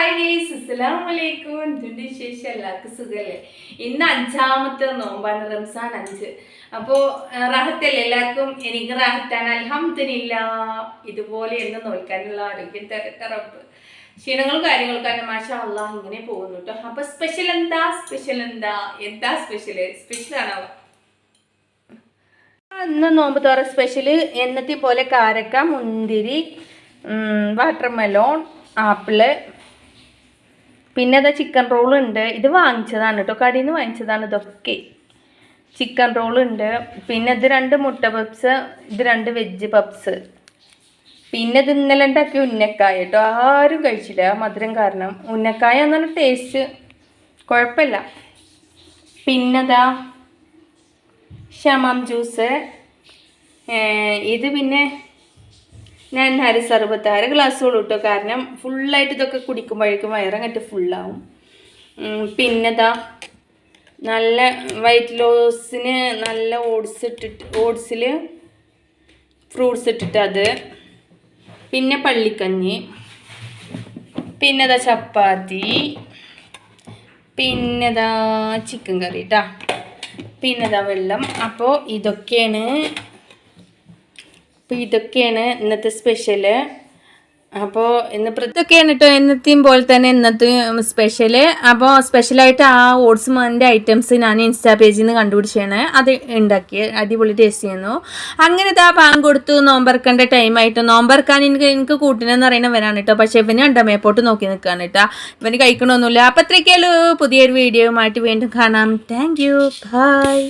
Hi guys, അസ്സലാമലൈക്കും. എന്തുണ്ട് വിശേഷം? എല്ലാവർക്കും സുഖല്ലേ? ഇന്ന് 5ാമത്തെ നോമ്പാണ്, റംസാൻ 5. അപ്പോൾ റാഹത്തല്ലേ എല്ലാവർക്കും? എനിക്ക് റാഹത്താണ്, അൽഹംദുലില്ലാഹ്. ഇതുപോലെ എന്ന് നോക്കാനുള്ള ആരോഗ്യം തരട്ടെ റബ്ബ്. ക്ഷീണങ്ങളും കാര്യങ്ങളൊക്കെ തന്നെ മാഷാ അല്ലാഹ് ഇങ്ങനെ പോകുന്നു കേട്ടോ. അപ്പോൾ സ്പെഷ്യൽ എന്താ സ്പെഷ്യലാണോ? ഇന്ന് നോമ്പ് തോറ സ്പെഷ്യൽ എന്നത്തെ പോലെ കാരക്ക, മുന്തിരി, വാട്ടർമെലോൺ, ആപ്പിള്, പിന്നെ അതാ ചിക്കൻ റോൾ ഉണ്ട്. ഇത് വാങ്ങിച്ചതാണ് കേട്ടോ, കടയിൽ നിന്ന് വാങ്ങിച്ചതാണ്. ഇതൊക്കെ ചിക്കൻ റോൾ ഉണ്ട്. പിന്നെ ഇത് 2 മുട്ട പപ്സ്, ഇത് 2 വെജ് പപ്സ്. പിന്നെ ഇത് ഇന്നലെ ഉണ്ടാക്കിയ ഉന്നക്കായ കേട്ടോ. ആരും കഴിച്ചില്ല മധുരം കാരണം. ഉന്നക്കായ എന്നാണ് ടേസ്റ്റ്, കുഴപ്പമില്ല. പിന്നെതാ ഷമാം ജ്യൂസ്. ഇത് പിന്നെ ഞാൻ സർബത്ത് 1/2 ഗ്ലാസ്സോളം ഇട്ടോ, കാരണം ഫുള്ളായിട്ട് ഇതൊക്കെ കുടിക്കുമ്പോഴേക്കും വയറങ്ങട്ട് ഫുള്ളാവും. പിന്നെതാ നല്ല വെയിറ്റ് ലോസിന് നല്ല ഓട്സിൽ ഫ്രൂട്ട്സ് ഇട്ടിട്ട് അത്. പിന്നെ പള്ളിക്കഞ്ഞി, പിന്നെതാ ചപ്പാത്തി, പിന്നെതാ ചിക്കൻ കറി കേട്ടോ, പിന്നെതാ വെള്ളം. അപ്പോൾ ഇതൊക്കെയാണ് ഇന്നത്തെ സ്പെഷ്യല്. അപ്പോൾ ഇതൊക്കെയാണ് കേട്ടോ എന്നത്തെയും പോലെ തന്നെ ഇന്നത്തെ സ്പെഷ്യല്. അപ്പോൾ സ്പെഷ്യലായിട്ട് ആ ഓട്സ്മൻ്റെ ഐറ്റംസ് ഞാൻ ഇൻസ്റ്റാ പേജിൽ നിന്ന് കണ്ടുപിടിച്ചാണ് അത് ഉണ്ടാക്കി. അടിപൊളി ടേസ്റ്റ് ചെയ്യുന്നു. അങ്ങനെ ഇതാ പാൻ കൊടുത്തു. നോമ്പറക്കേണ്ട ടൈമായിട്ട്. നോമ്പറക്കാൻ എനിക്ക് കൂട്ടിനെന്ന് പറയുന്നവരാണ് കേട്ടോ. പക്ഷേ ഇവന് മേപ്പോട്ട് നോക്കി നിൽക്കുകയാണ് കേട്ടോ. ഇവന് കഴിക്കണമൊന്നുമില്ല. അപ്പോൾ അത്രയ്ക്കുള്ളൂ. പുതിയൊരു വീഡിയോയുമായിട്ട് വീണ്ടും കാണാം. Thank you, by.